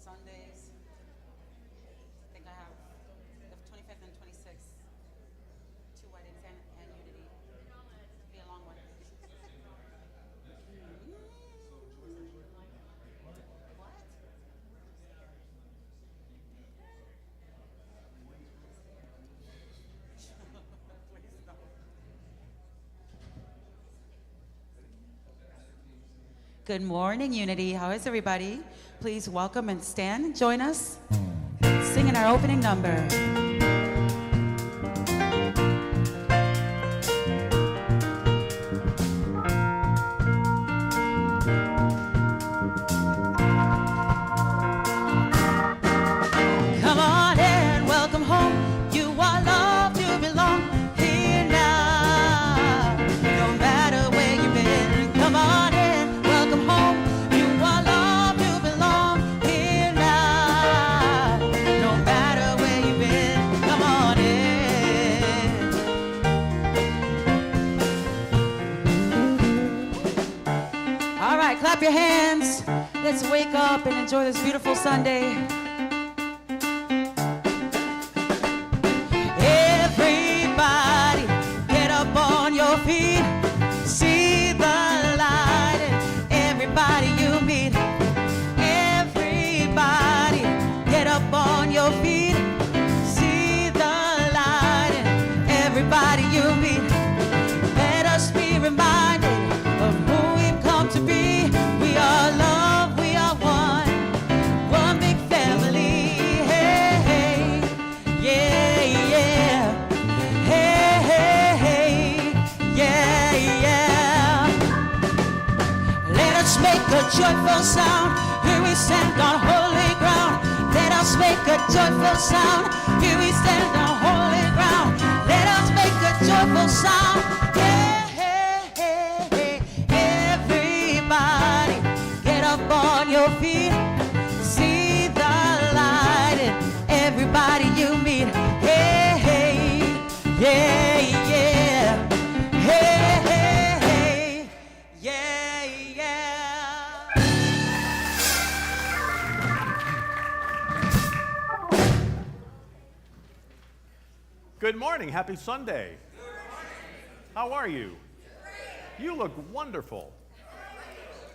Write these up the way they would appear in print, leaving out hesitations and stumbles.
Sundays. I think I have the 25th and 26th, two weddings and Unity. Be a long one. What? Please don't. Good morning, Unity. How is everybody? Please welcome and stand and join us singing our opening number. Come on and welcome home. You are loved, you belong here now. No matter where you've been, come on and welcome home. You are loved, you belong here now. No matter where you've been, come on in. All right, clap your hands. Let's wake up and enjoy this beautiful Sunday. Everybody, get up on your feet. See the light in everybody you meet. Everybody, get up on your feet. See the light in everybody you meet. Let us be reminded of who we've come to be. We are love, we are one big family. Hey, hey, yeah, yeah. Hey, hey, hey, yeah, yeah. Let us make a joyful sound. Here we stand on holy ground. Let us make a joyful sound. Here we stand on holy ground. Let us make a joyful sound. Yeah, hey, hey, hey. Everybody, get up on your feet. See the light in everybody you meet. Hey, hey, yeah, yeah. Hey, hey, hey, yeah, yeah. Good morning. Happy Sunday. How are you? You look wonderful.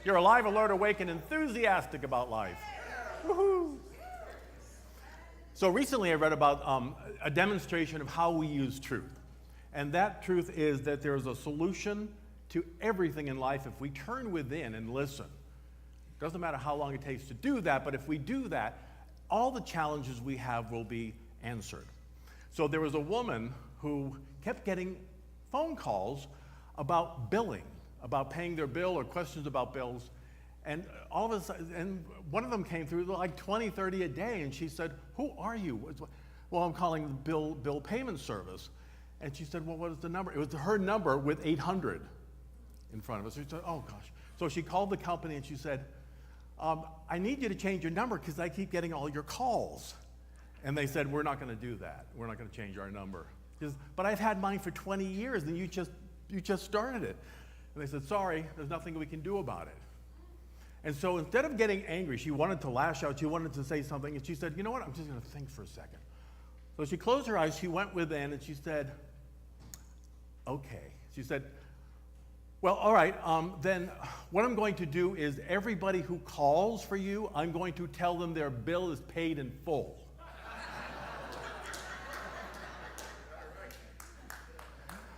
You're alive, alert, awake, and enthusiastic about life. Woohoo! So recently I read about a demonstration of how we use truth. And that truth is that there is a solution to everything in life if we turn within and listen. Doesn't matter how long it takes to do that, but if we do that, all the challenges we have will be answered. So there was a woman who kept getting phone calls about billing, about paying their bill or questions about bills. And all of a sudden, and one of them came through like 20, 30 a day, and she said, "Who are you?" "Well, I'm calling the bill payment service." And she said, "Well, what is the number?" It was her number with 800 in front of us. She said, "Oh gosh." So she called the company and she said, "I need you to change your number because I keep getting all your calls." And they said, "We're not going to do that. We're not going to change our number." She says, "But I've had mine for 20 years and you just started it." And they said, "Sorry, there's nothing we can do about it." And so instead of getting angry, she wanted to lash out, she wanted to say something, and she said, "You know what, I'm just going to think for a second." So she closed her eyes, she went within, and she said, "Okay." She said, "Well, all right, then what I'm going to do is everybody who calls for you, I'm going to tell them their bill is paid in full."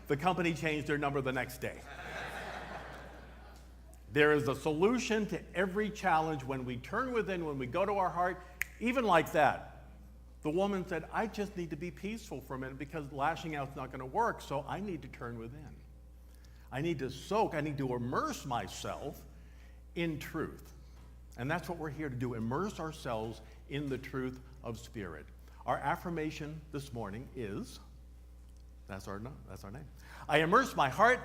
The company changed their number the next day. There is a solution to every challenge when we turn within, when we go to our heart, even like that. The woman said, "I just need to be peaceful for a minute because lashing out is not going to work, so I need to turn within. I need to soak, I need to immerse myself in truth." And that's what we're here to do, immerse ourselves in the truth of Spirit. Our affirmation this morning is, that's our name. I immerse my heart,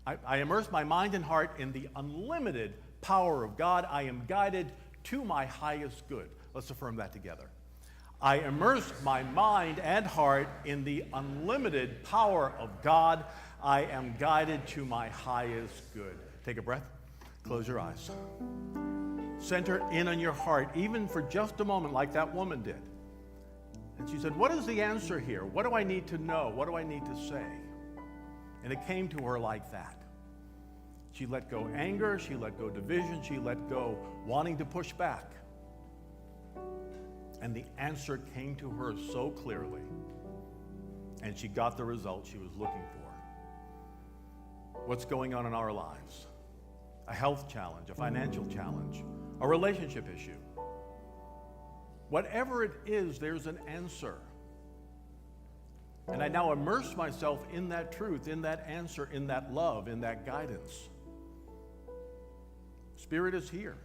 I immerse my mind and heart in the unlimited power of God. I am guided to my highest good. Let's affirm that together. I immerse my mind and heart in the unlimited power of God. I am guided to my highest good. Take a breath. Close your eyes. center in on your heart, even for just a moment, like that woman did. And she said, what is the answer here? What do I need to know? What do I need to say? And it came to her like that. She let go anger, she let go division, she let go wanting to push back. And the answer came to her so clearly. And she got the result she was looking for. What's going on in our lives? A health challenge, a financial challenge, a relationship issue. Whatever it is, there's an answer. And I now immerse myself in that truth, in that answer, in that love, in that guidance. Spirit is here.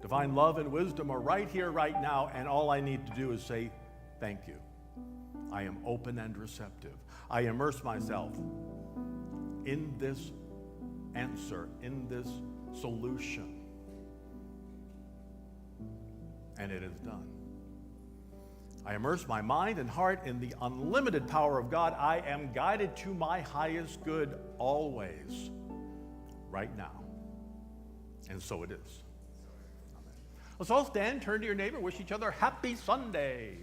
Divine love and wisdom are right here, right now, and all I need to do is say, thank you. I am open and receptive. I immerse myself in this answer, in this solution. And it is done. I immerse my mind and heart in the unlimited power of God. I am guided to my highest good always, right now. And so it is. Amen. Let's all stand, turn to your neighbor, wish each other happy Sunday.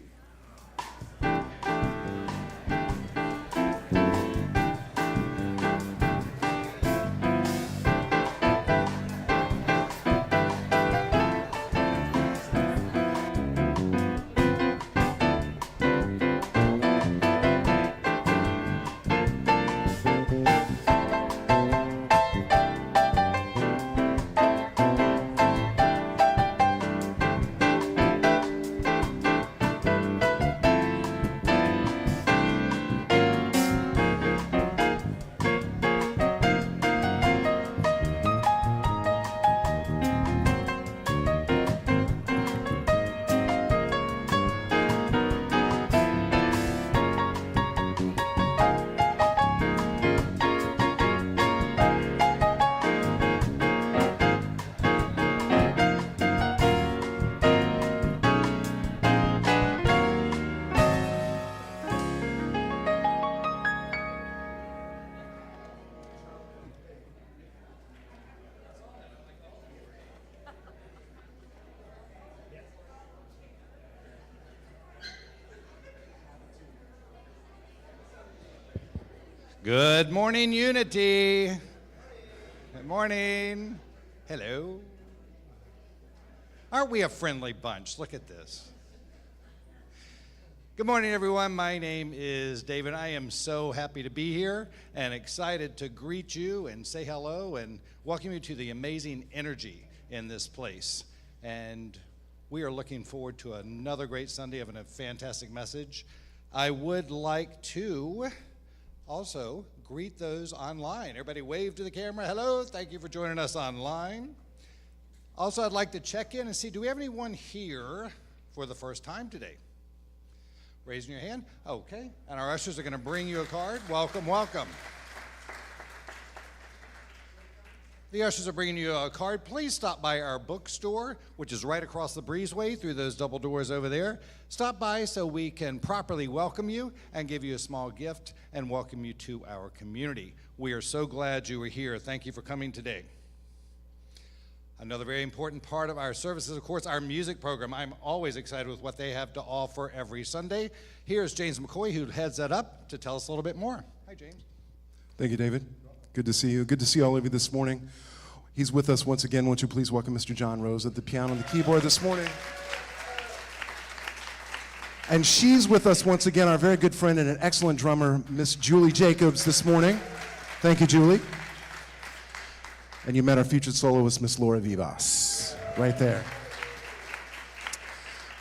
Good morning, Unity. Good morning. Hello. Aren't we a friendly bunch? Look at this. Good morning, everyone. My name is David. I am so happy to be here and excited to greet you and say hello and welcome you to the amazing energy in this place. And we are looking forward to another great Sunday of a fantastic message. I would like to also greet those online. Everybody wave to the camera. Hello, thank you for joining us online. Also, I'd like to check in and see, do we have anyone here for the first time today? Raising your hand. Okay, and our ushers are going to bring you a card. Welcome, welcome. The ushers are bringing you a card. Please stop by our bookstore, which is right across the breezeway through those double doors over there. Stop by so we can properly welcome you and give you a small gift and welcome you to our community. We are so glad you were here. Thank you for coming today. Another very important part of our service is, of course, our music program. I'm always excited with what they have to offer every Sunday. Here's James McCoy, who heads that up, to tell us a little bit more. Hi, James. Thank you, David. Good to see you. Good to see all of you this morning. He's with us once again. Won't you please welcome Mr. John Rose at the piano and the keyboard this morning. And she's with us once again, our very good friend and an excellent drummer, Miss Julie Jacobs, this morning. Thank you, Julie. And you met our featured soloist, Miss Laura Vivas, right there.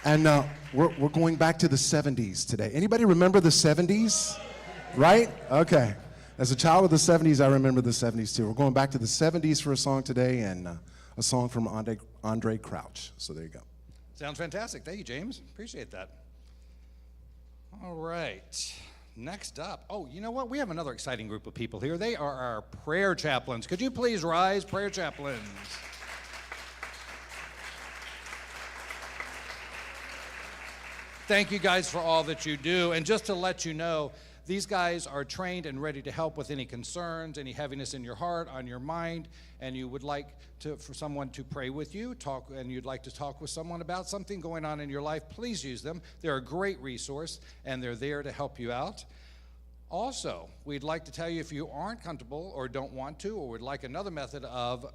And we're going back to the 70s today. Anybody remember the 70s? Right? Okay. As a child of the 70s, I remember the 70s too. We're going back to the 70s for a song today, and a song from Andre Crouch. So there you go. Sounds fantastic. Thank you, James. Appreciate that. All right. Next up. Oh, you know what? We have another exciting group of people here. They are our prayer chaplains. Could you please rise, prayer chaplains? Thank you guys for all that you do. And just to let you know, these guys are trained and ready to help with any concerns, any heaviness in your heart, on your mind, and you would like for someone to pray with you, and you'd like to talk with someone about something going on in your life, please use them. They're a great resource, and they're there to help you out. Also, we'd like to tell you if you aren't comfortable or don't want to or would like another method of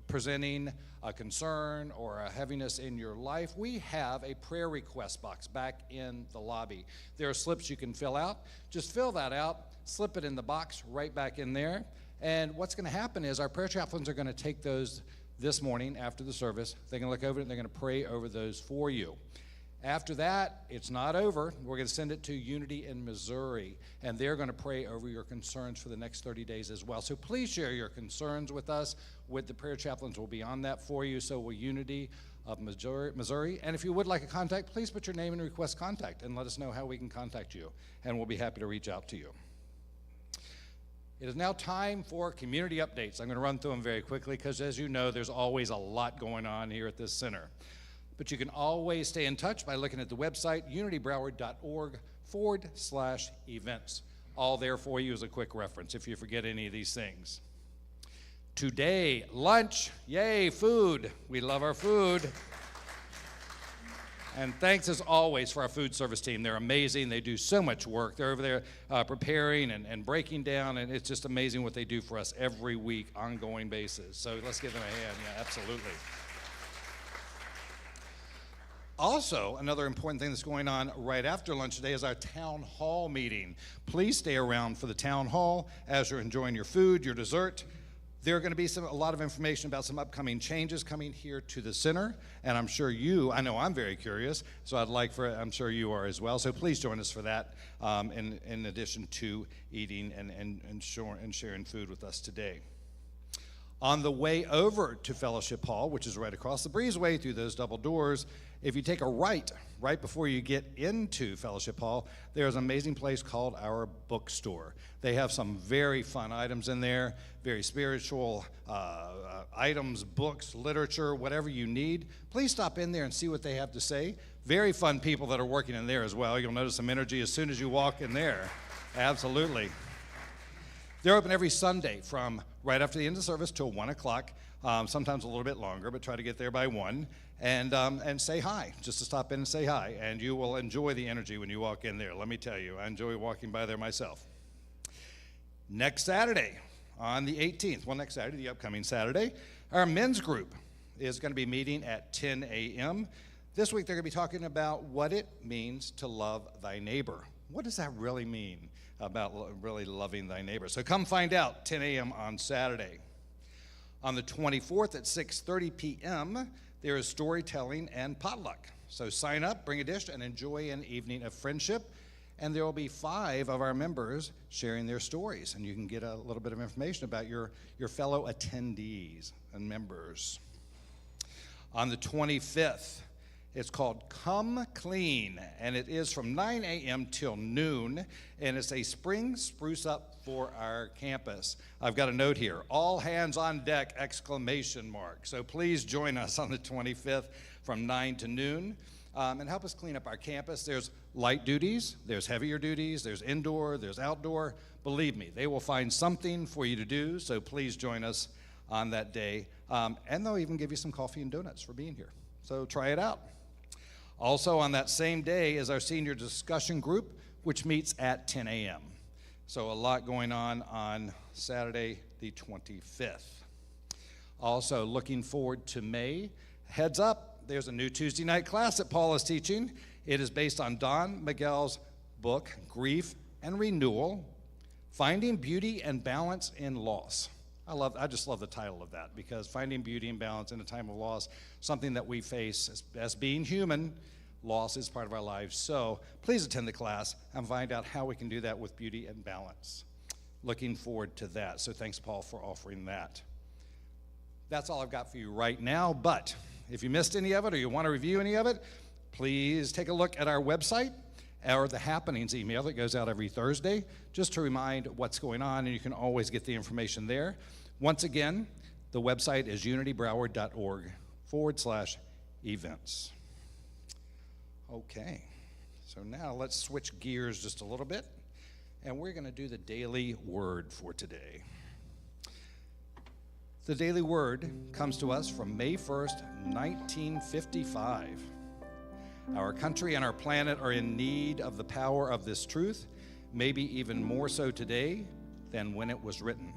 presenting a concern or a heaviness in your life, we have a prayer request box back in the lobby. There are slips you can fill out. Just fill that out, slip it in the box right back in there. And what's going to happen is our prayer chaplains are going to take those this morning after the service. They're going to look over it and they're going to pray over those for you. After that, it's not over. We're going to send it to Unity in Missouri, and they're going to pray over your concerns for the next 30 days as well. So please share your concerns with us. With the prayer chaplains will be on that for you. So will Unity of Missouri. And if you would like a contact, please put your name and request contact and let us know how we can contact you, and we'll be happy to reach out to you. It is now time for community updates. I'm going to run through them very quickly because, as you know, there's always a lot going on here at this center. But you can always stay in touch by looking at the website, unitybroward.org/events. All there for you as a quick reference if you forget any of these things. Today, lunch. Yay, food. We love our food. And thanks as always for our food service team. They're amazing. They do so much work. They're over there preparing and breaking down, and it's just amazing what they do for us every week, ongoing basis. So let's give them a hand. Yeah, absolutely. Also, another important thing that's going on right after lunch today is our town hall meeting. Please stay around for the town hall as you're enjoying your food, your dessert. There are going to be a lot of information about some upcoming changes coming here to the center, and I'm sure I know I'm very curious, so I'm sure you are as well. So please join us for that, in addition to eating and sharing food with us today. On the way over to Fellowship Hall, which is right across the breezeway through those double doors, if you take a right before you get into Fellowship Hall, there's an amazing place called our bookstore. They have some very fun items in there, very spiritual items, books, literature, whatever you need. Please stop in there and see what they have to say. Very fun people that are working in there as well. You'll notice some energy as soon as you walk in there. Absolutely. They're open every Sunday from right after the end of the service till 1 o'clock, sometimes a little bit longer, but try to get there by 1, and say hi, just to stop in and say hi, and you will enjoy the energy when you walk in there. Let me tell you, I enjoy walking by there myself. Next Saturday, on the 18th, next Saturday, the upcoming Saturday, our men's group is going to be meeting at 10 a.m. This week, they're going to be talking about what it means to love thy neighbor. What does that really mean about really loving thy neighbor? So come find out, 10 a.m. on Saturday. On the 24th at 6:30 p.m., there is storytelling and potluck. So sign up, bring a dish, and enjoy an evening of friendship. And there will be 5 of our members sharing their stories. And you can get a little bit of information about your fellow attendees and members. On the 25th, it's called Come Clean, and it is from 9 a.m. till noon, and it's a spring spruce up for our campus. I've got a note here, all hands on deck, ! So please join us on the 25th from 9 to noon, and help us clean up our campus. There's light duties, there's heavier duties, there's indoor, there's outdoor. Believe me, they will find something for you to do, so please join us on that day, and they'll even give you some coffee and donuts for being here. So try it out. Also on that same day is our senior discussion group, which meets at 10 a.m. So a lot going on Saturday, the 25th. Also looking forward to May. Heads up, there's a new Tuesday night class that Paul is teaching. It is based on Don Miguel's book, Grief and Renewal, Finding Beauty and Balance in Loss. I just love the title of that, because finding beauty and balance in a time of loss, something that we face as being human. Loss is part of our lives. So please attend the class and find out how we can do that with beauty and balance. Looking forward to that. So thanks, Paul, for offering that. That's all I've got for you right now. But if you missed any of it or you want to review any of it, please take a look at our website or the Happenings email that goes out every Thursday, just to remind what's going on, and you can always get the information there. Once again, the website is unitybroward.org/events. Okay, so now let's switch gears just a little bit and we're going to do the daily word for today. The daily word comes to us from May 1st, 1955. Our country and our planet are in need of the power of this truth, maybe even more so today than when it was written.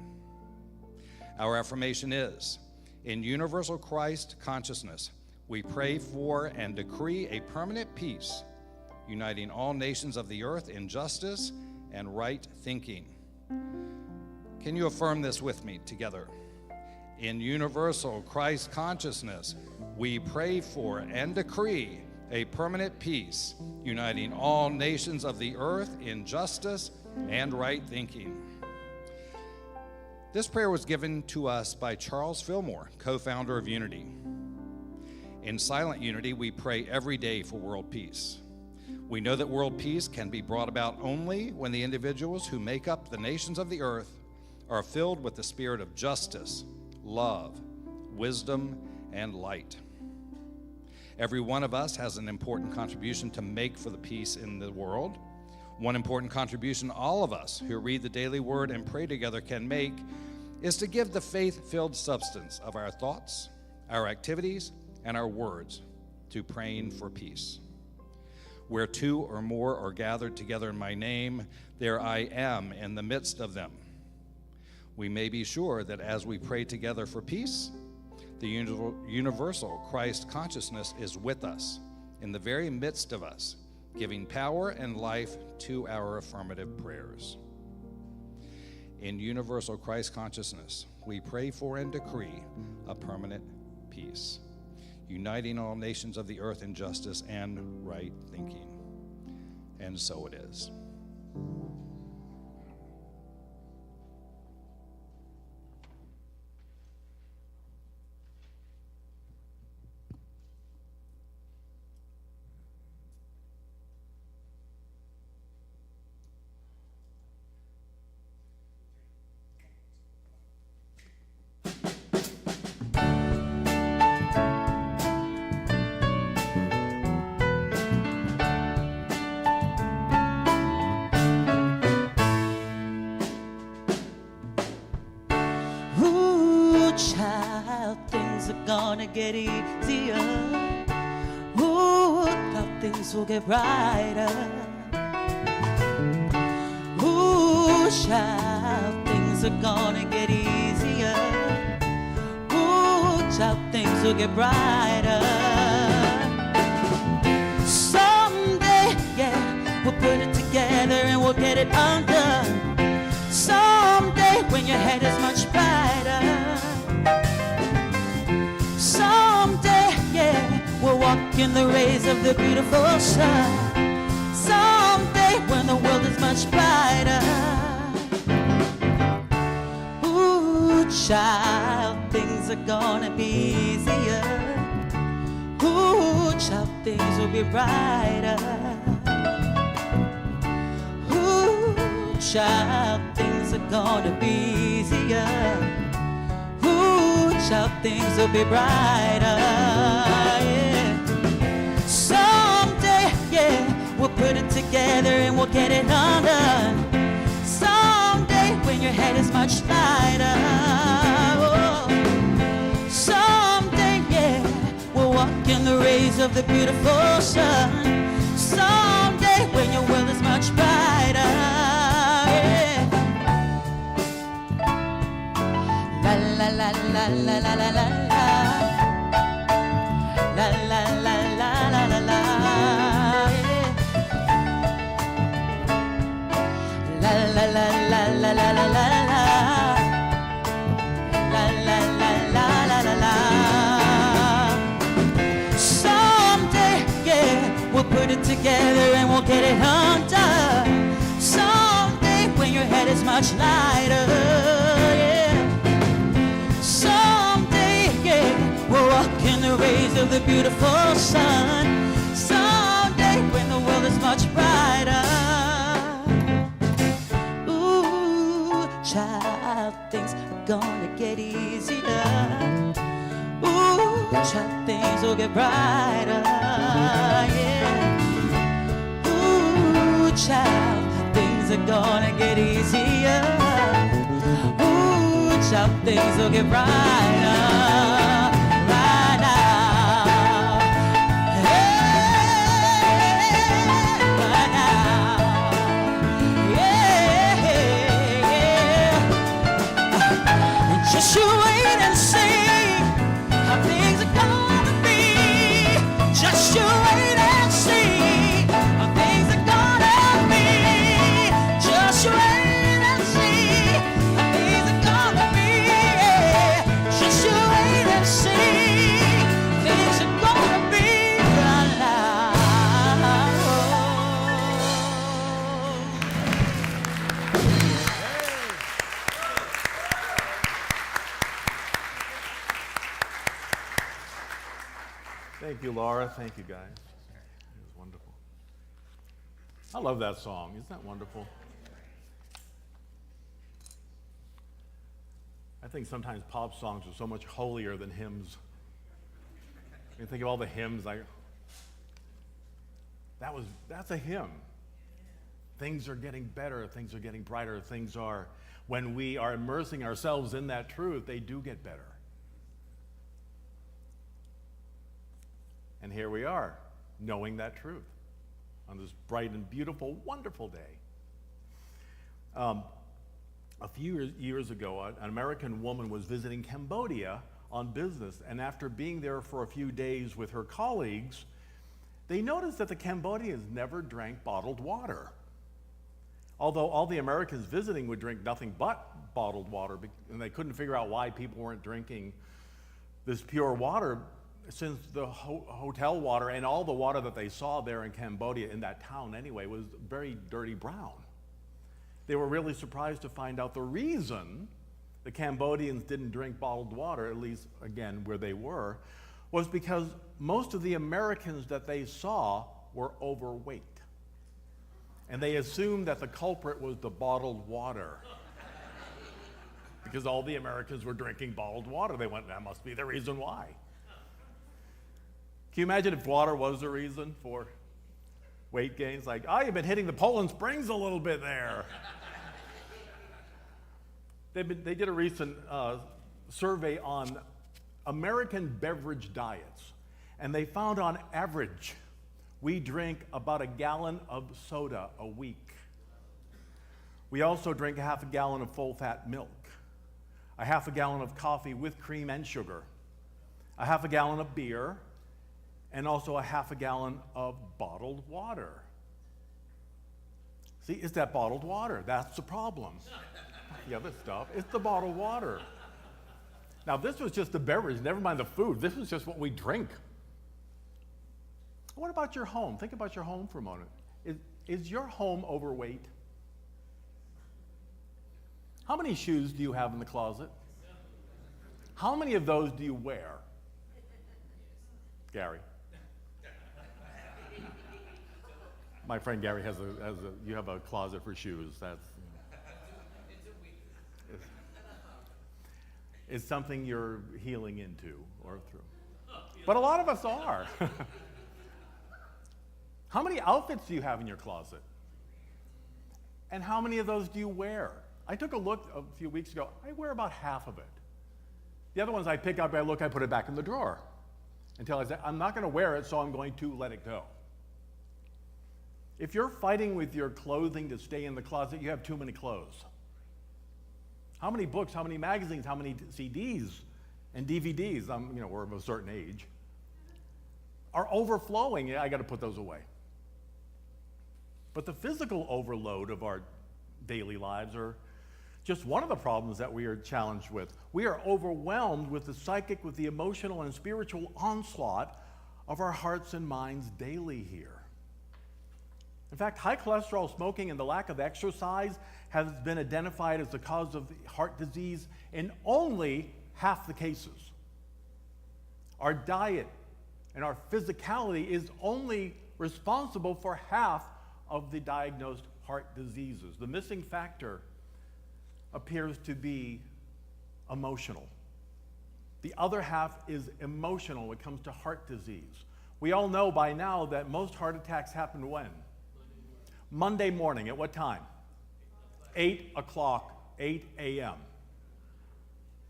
Our affirmation is, in universal Christ consciousness, we pray for and decree a permanent peace, uniting all nations of the earth in justice and right thinking. Can you affirm this with me together? In universal Christ consciousness, we pray for and decree a permanent peace, uniting all nations of the earth in justice and right thinking. This prayer was given to us by Charles Fillmore, co-founder of Unity. In Silent Unity, we pray every day for world peace. We know that world peace can be brought about only when the individuals who make up the nations of the earth are filled with the spirit of justice, love, wisdom, and light. Every one of us has an important contribution to make for the peace in the world. One important contribution all of us who read the daily word and pray together can make is to give the faith-filled substance of our thoughts, our activities, and our words to praying for peace. Where two or more are gathered together in my name, there I am in the midst of them. We may be sure that as we pray together for peace, the universal Christ consciousness is with us, in the very midst of us, giving power and life to our affirmative prayers. In universal Christ consciousness, we pray for and decree a permanent peace, uniting all nations of the earth in justice and right thinking. And so it is. Child, things are gonna get easier. Ooh, thought things will get brighter. Ooh, child, things are gonna get easier. Ooh, child, things will get brighter. Someday, yeah, we'll put it together and we'll get it undone. Someday, when your head is much brighter. Someday, yeah, we'll walk in the rays of the beautiful sun. Someday, when the world is much brighter. Ooh, child, things are gonna be easier. Ooh, child, things will be brighter. Ooh, child, things are gonna be easier. Child, things will be brighter, yeah. Someday, yeah, we'll put it together and we'll get it undone. Someday, when your head is much lighter. Oh. Someday, yeah, we'll walk in the rays of the beautiful sun. Someday, when your world is much brighter, yeah. La la la la la la la la la la la la la la la, yeah. La la la la la la la la la la la la la la. Someday, yeah, we'll put it together and we'll get it undone. Someday, when your head is much lighter, yeah. Someday, yeah, we'll walk in the rays of the beautiful sun. Someday, when the world is much brighter. Ooh, child, things are gonna get easier. Ooh, child, things will get brighter, yeah. Ooh, child, things things are gonna get easier. Ooh, child, things will get brighter right now. Hey, right now. Yeah, yeah. And just you wait and see how things are gonna be. Just you wait and see how things are gonna be. Just you wait and see how things are gonna be. Just you wait and see things are gonna be right now. Thank you, Laura. Thank you, guys. It was wonderful. I love that song. Isn't that wonderful? I think sometimes pop songs are so much holier than hymns. You think of all the hymns, like that's a hymn. Things are getting better, things are getting brighter, when we are immersing ourselves in that truth, they do get better. And here we are, knowing that truth on this bright and beautiful, wonderful day. A few years ago, an American woman was visiting Cambodia on business, and after being there for a few days with her colleagues, they noticed that the Cambodians never drank bottled water. Although all the Americans visiting would drink nothing but bottled water, and they couldn't figure out why people weren't drinking this pure water, since the hotel water and all the water that they saw there in Cambodia, in that town anyway, was very dirty brown. They were really surprised to find out the reason the Cambodians didn't drink bottled water, at least, again, where they were, was because most of the Americans that they saw were overweight. And they assumed that the culprit was the bottled water. Because all the Americans were drinking bottled water. They went, that must be the reason why. Can you imagine if water was the reason for weight gains? Like, oh, you've been hitting the Poland Springs a little bit there. They did a recent survey on American beverage diets, and they found on average, we drink about a gallon of soda a week. We also drink a half a gallon of full-fat milk, a half a gallon of coffee with cream and sugar, a half a gallon of beer, and also a half a gallon of bottled water. See, it's that bottled water. That's the problem. The other stuff, it's the bottled water. Now, this was just the beverage, never mind the food. This was just what we drink. What about your home? Think about your home for a moment. Is your home overweight? How many shoes do you have in the closet? How many of those do you wear? Gary. My friend Gary you have a closet for shoes. That's it's something you're healing into or through. But a lot of us are. How many outfits do you have in your closet? And how many of those do you wear? I took a look a few weeks ago. I wear about half of it. The other ones I pick up, I put it back in the drawer until I say, I'm not going to wear it, so I'm going to let it go. If you're fighting with your clothing to stay in the closet, you have too many clothes. How many books, how many magazines, how many CDs and DVDs, we're of a certain age, are overflowing? I got to put those away. But the physical overload of our daily lives are just one of the problems that we are challenged with. We are overwhelmed with the psychic, with the emotional and spiritual onslaught of our hearts and minds daily here. In fact, high cholesterol, smoking, and the lack of exercise has been identified as the cause of heart disease in only half the cases. Our diet and our physicality is only responsible for half of the diagnosed heart diseases. The missing factor appears to be emotional. The other half is emotional when it comes to heart disease. We all know by now that most heart attacks happen when? Monday morning. At what time? 8 o'clock, 8 a.m.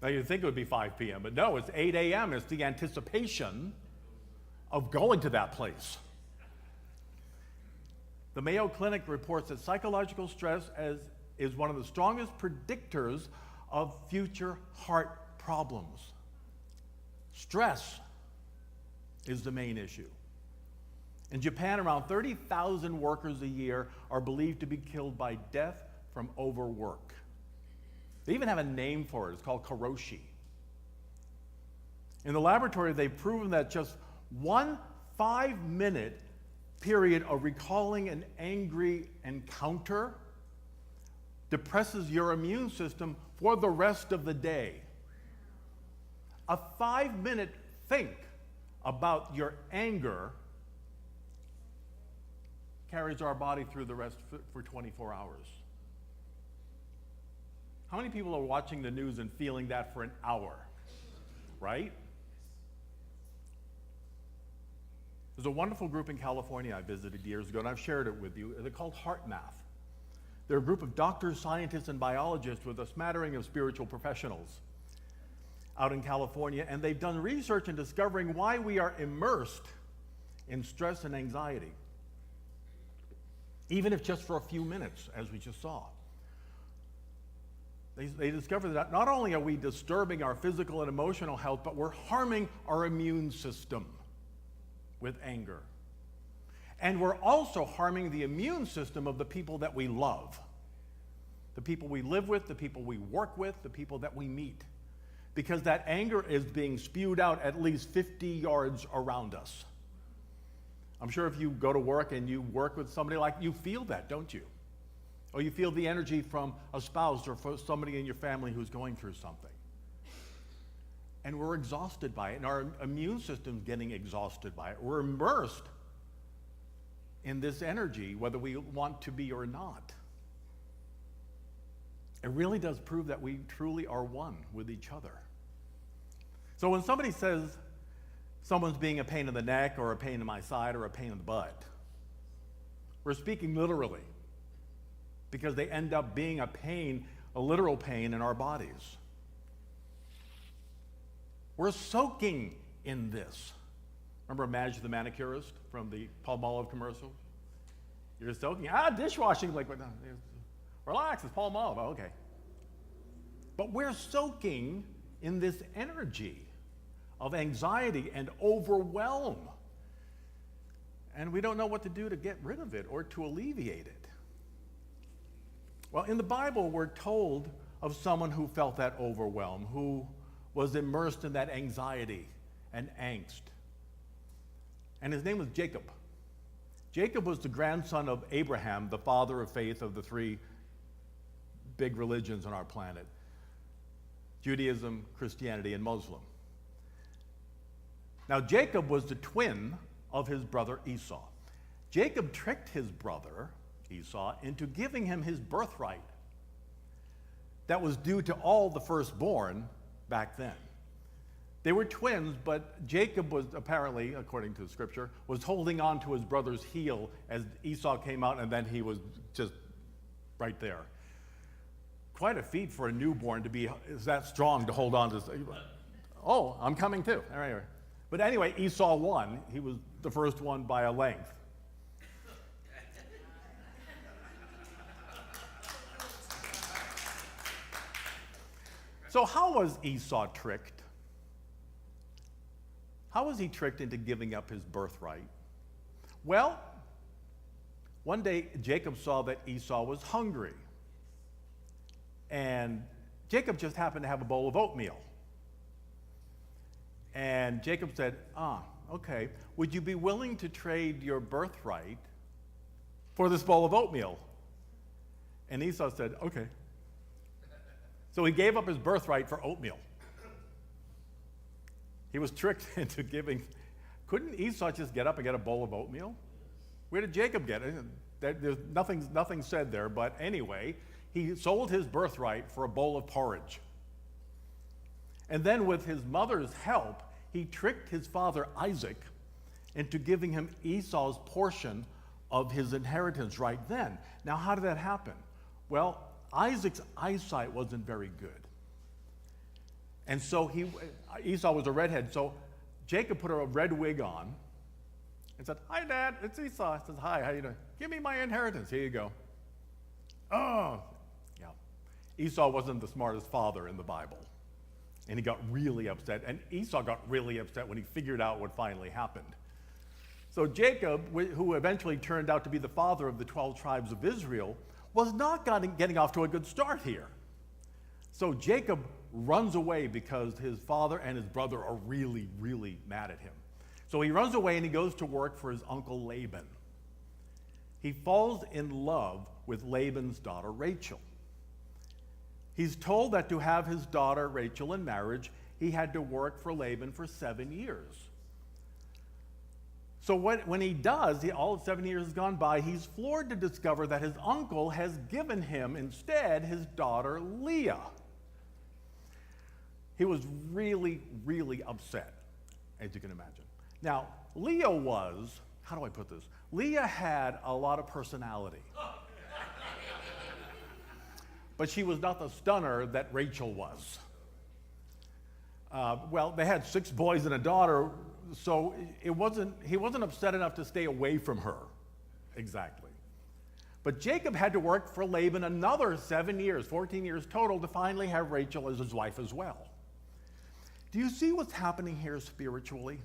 Now you'd think it would be 5 p.m., but no, it's 8 a.m. It's the anticipation of going to that place. The Mayo Clinic reports that psychological stress is one of the strongest predictors of future heart problems. Stress is the main issue. In Japan, around 30,000 workers a year are believed to be killed by death from overwork. They even have a name for it. It's called karoshi. In the laboratory, they've proven that just one 5-minute period of recalling an angry encounter depresses your immune system for the rest of the day. A 5-minute think about your anger carries our body through the rest for 24 hours. How many people are watching the news and feeling that for an hour, right? There's a wonderful group in California I visited years ago, and I've shared it with you. They're called HeartMath. They're a group of doctors, scientists, and biologists with a smattering of spiritual professionals out in California, and they've done research in discovering why we are immersed in stress and anxiety, even if just for a few minutes, as we just saw. They discovered that not only are we disturbing our physical and emotional health, but we're harming our immune system with anger. And we're also harming the immune system of the people that we love, the people we live with, the people we work with, the people that we meet, because that anger is being spewed out at least 50 yards around us. I'm sure if you go to work and you work with somebody, like, you feel that, don't you? Or you feel the energy from a spouse or for somebody in your family who's going through something. And we're exhausted by it, and our immune system's getting exhausted by it. We're immersed in this energy, whether we want to be or not. It really does prove that we truly are one with each other. So when somebody says someone's being a pain in the neck or a pain in my side or a pain in the butt, we're speaking literally, because they end up being a pain, a literal pain in our bodies. We're soaking in this. Remember Madge the manicurist from the Palmolive commercial? You're soaking, dishwashing, like, no, relax, it's Palmolive, oh, okay. But we're soaking in this energy of anxiety and overwhelm. And we don't know what to do to get rid of it or to alleviate it. Well, in the Bible, we're told of someone who felt that overwhelm, who was immersed in that anxiety and angst. And his name was Jacob. Jacob was the grandson of Abraham, the father of faith of the 3 big religions on our planet: Judaism, Christianity, and Muslim. Now, Jacob was the twin of his brother Esau. Jacob tricked his brother Esau into giving him his birthright that was due to all the firstborn back then. They were twins, but Jacob was apparently, according to the scripture, was holding on to his brother's heel as Esau came out, and then he was just right there. Quite a feat for a newborn to be that strong to hold on to. Oh, I'm coming too. All right. But anyway, Esau won. He was the first one by a length. So how was Esau tricked? How was he tricked into giving up his birthright? Well, one day Jacob saw that Esau was hungry. And Jacob just happened to have a bowl of oatmeal. And Jacob said, okay, would you be willing to trade your birthright for this bowl of oatmeal? And Esau said, okay. So he gave up his birthright for oatmeal. He was tricked into giving. Couldn't Esau just get up and get a bowl of oatmeal? Where did Jacob get it? There's nothing said there, but anyway, he sold his birthright for a bowl of porridge. And then with his mother's help, he tricked his father Isaac into giving him Esau's portion of his inheritance right then. Now, how did that happen? Well, Isaac's eyesight wasn't very good. And so Esau was a redhead, so Jacob put a red wig on and said, "Hi, Dad, it's Esau." He says, "Hi, how you doing? Give me my inheritance. Here you go." Oh, yeah. Esau wasn't the smartest father in the Bible. And he got really upset. And Esau got really upset when he figured out what finally happened. So Jacob, who eventually turned out to be the father of the 12 tribes of Israel, was not getting off to a good start here. So Jacob runs away because his father and his brother are really, really mad at him. So he runs away and he goes to work for his uncle Laban. He falls in love with Laban's daughter Rachel. He's told that to have his daughter Rachel in marriage, he had to work for Laban for 7 years. So when he does, all 7 years has gone by, he's floored to discover that his uncle has given him instead his daughter Leah. He was really, really upset, as you can imagine. Now, Leah was, how do I put this? Leah had a lot of personality. But she was not the stunner that Rachel was. Well, they had 6 boys and a daughter, so he wasn't upset enough to stay away from her, exactly. But Jacob had to work for Laban another 7 years, 14 years total, to finally have Rachel as his wife as well. Do you see what's happening here spiritually?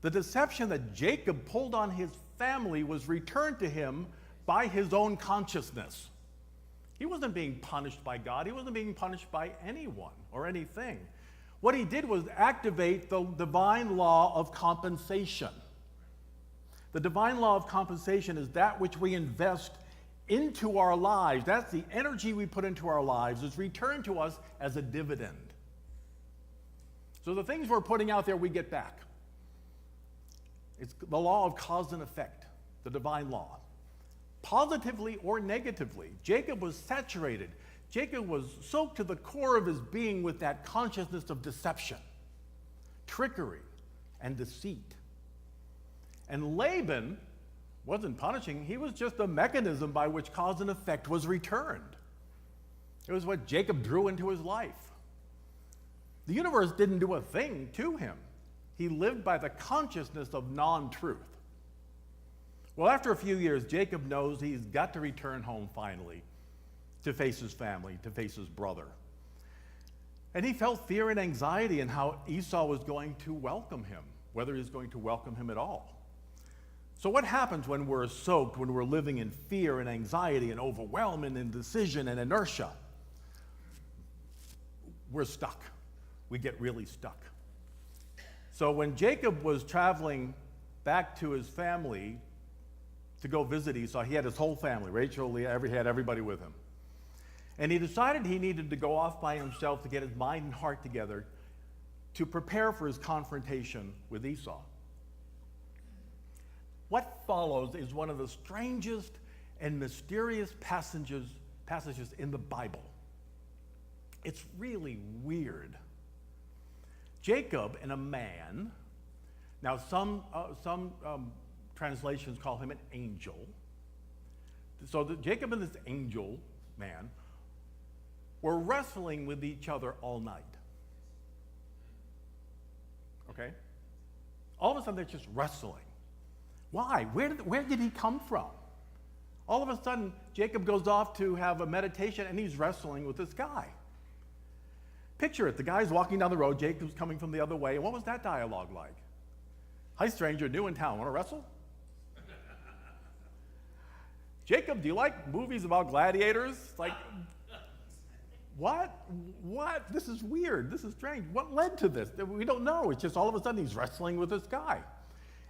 The deception that Jacob pulled on his family was returned to him by his own consciousness. He wasn't being punished by God. He wasn't being punished by anyone or anything. What he did was activate the divine law of compensation. The divine law of compensation is that which we invest into our lives. That's the energy we put into our lives is returned to us as a dividend. So the things we're putting out there, we get back. It's the law of cause and effect, the divine law. Positively or negatively, Jacob was saturated. Jacob was soaked to the core of his being with that consciousness of deception, trickery, and deceit. And Laban wasn't punishing, he was just a mechanism by which cause and effect was returned. It was what Jacob drew into his life. The universe didn't do a thing to him. He lived by the consciousness of non-truth. Well, after a few years, Jacob knows he's got to return home finally to face his family, to face his brother. And he felt fear and anxiety in how Esau was going to welcome him, whether he's going to welcome him at all. So what happens when we're soaked, when we're living in fear and anxiety and overwhelm and indecision and inertia? We're stuck. We get really stuck. So when Jacob was traveling back to his family to go visit Esau, he had his whole family, Rachel, Leah, he had everybody with him. And he decided he needed to go off by himself to get his mind and heart together to prepare for his confrontation with Esau. What follows is one of the strangest and mysterious passages in the Bible. It's really weird. Jacob and a man, now some translations call him an angel. So Jacob and this angel man were wrestling with each other all night. Okay? All of a sudden they're just wrestling. Why? Where did he come from? All of a sudden, Jacob goes off to have a meditation and he's wrestling with this guy. Picture it, the guy's walking down the road, Jacob's coming from the other way, and what was that dialogue like? Hi stranger, new in town, want to wrestle? Jacob, do you like movies about gladiators? Like, what? This is weird, this is strange. What led to this? We don't know, it's just all of a sudden he's wrestling with this guy.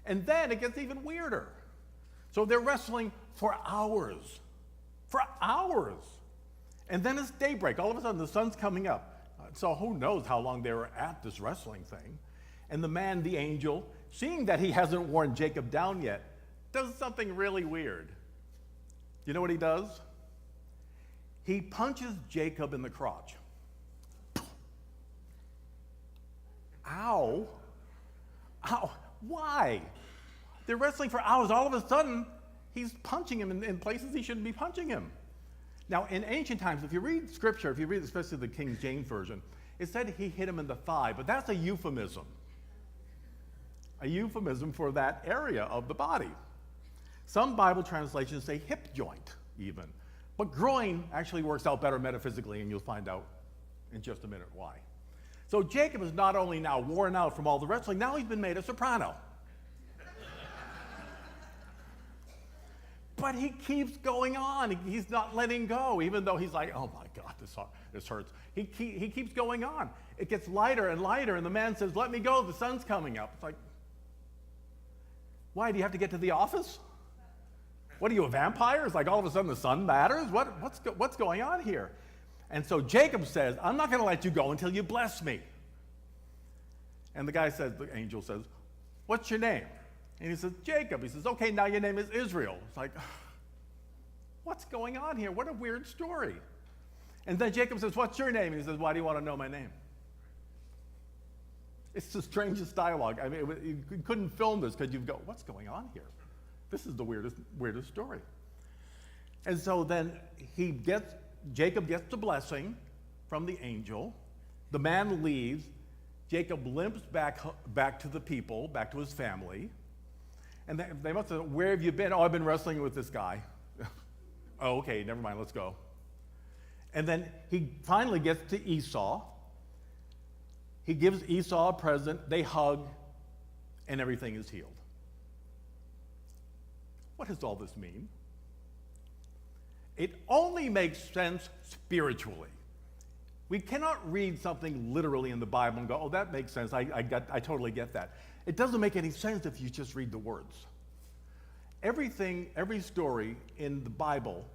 And then it gets even weirder. So they're wrestling for hours. For hours. And then it's daybreak. All of a sudden the sun's coming up. So who knows how long they were at this wrestling thing. And the man, the angel, seeing that he hasn't worn Jacob down yet, does something really weird. You know what he does? He punches Jacob in the crotch. Ow. Ow. Why? They're wrestling for hours. All of a sudden, he's punching him in places he shouldn't be punching him. Now, in ancient times, if you read scripture, if you read especially the King James Version, it said he hit him in the thigh, but that's a euphemism. A euphemism for that area of the body. Some Bible translations say hip joint, even. But groin actually works out better metaphysically, and you'll find out in just a minute why. So Jacob is not only now worn out from all the wrestling, now he's been made a soprano. But he keeps going on. He's not letting go, even though he's like, oh my God, this hurts. He keeps going on. It gets lighter and lighter, and the man says, let me go, the sun's coming up. It's like, why, do you have to get to the office? What are you, a vampire? It's like all of a sudden the sun matters? What's going on here? And so Jacob says, I'm not going to let you go until you bless me. And the angel says, what's your name? And he says, Jacob. He says, okay, now your name is Israel. It's like, what's going on here? What a weird story. And then Jacob says, what's your name? And he says, why do you want to know my name? It's the strangest dialogue. I mean, you couldn't film this because you'd go, what's going on here? This is the weirdest story. And so then Jacob gets the blessing from the angel. The man leaves. Jacob limps back to the people, back to his family. And they must have, where have you been? Oh, I've been wrestling with this guy. Oh, okay, never mind, let's go. And then he finally gets to Esau. He gives Esau a present, they hug, and everything is healed. What does all this mean? It only makes sense spiritually. We cannot read something literally in the Bible and go, oh, that makes sense. I totally get that. It doesn't make any sense if you just read the words. Every story in the Bible,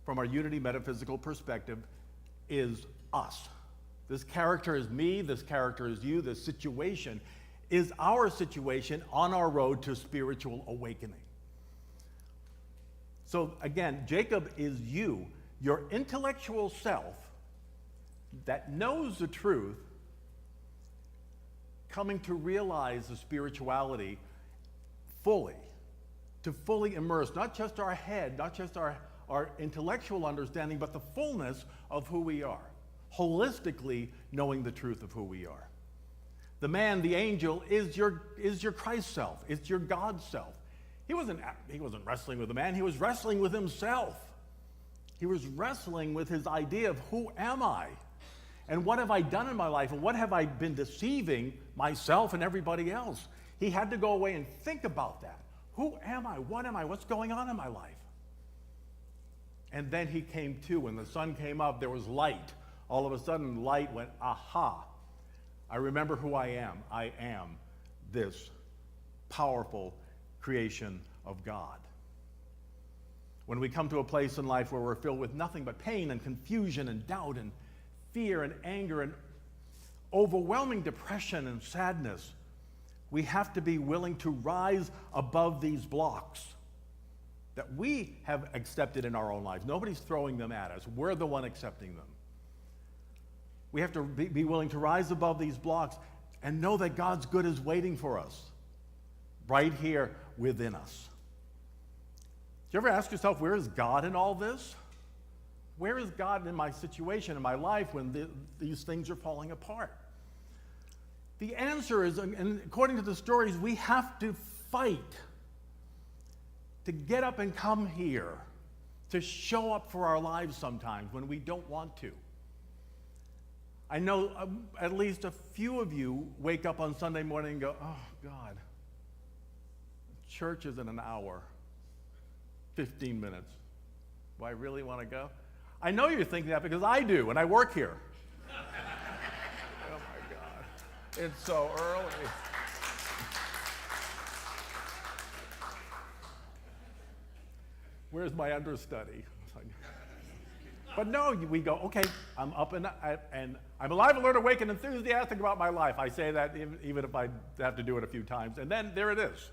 from our unity metaphysical perspective, is us. This character is me, this character is you, this situation is our situation on our road to spiritual awakening. So again, Jacob is you, your intellectual self that knows the truth, coming to realize the spirituality fully, to fully immerse not just our head, not just our intellectual understanding, but the fullness of who we are, holistically knowing the truth of who we are. The man, the angel, is your Christ self, it's your God self. He wasn't wrestling with a man, he was wrestling with himself. He was wrestling with his idea of who am I? And what have I done in my life? And what have I been deceiving myself and everybody else? He had to go away and think about that. Who am I? What am I? What's going on in my life? And then he came to. When the sun came up, there was light. All of a sudden, light went, aha. I remember who I am. I am this powerful creation of God. When we come to a place in life where we're filled with nothing but pain and confusion and doubt and fear and anger and overwhelming depression and sadness, we have to be willing to rise above these blocks that we have accepted in our own lives. Nobody's throwing them at us. We're the one accepting them. We have to be willing to rise above these blocks and know that God's good is waiting for us right here within us. Do you ever ask yourself, where is God in all this? Where is God in my situation, in my life, when these things are falling apart? The answer is, and according to the stories, we have to fight to get up and come here, to show up for our lives sometimes when we don't want to. I know at least a few of you wake up on Sunday morning and go, oh, God, church is in an hour, 15 minutes. Do I really want to go? I know you're thinking that because I do, and I work here. Oh my God, it's so early. Where's my understudy? But no, we go, okay, I'm up and I'm alive, alert, awake, and enthusiastic about my life. I say that even if I have to do it a few times, and then there it is.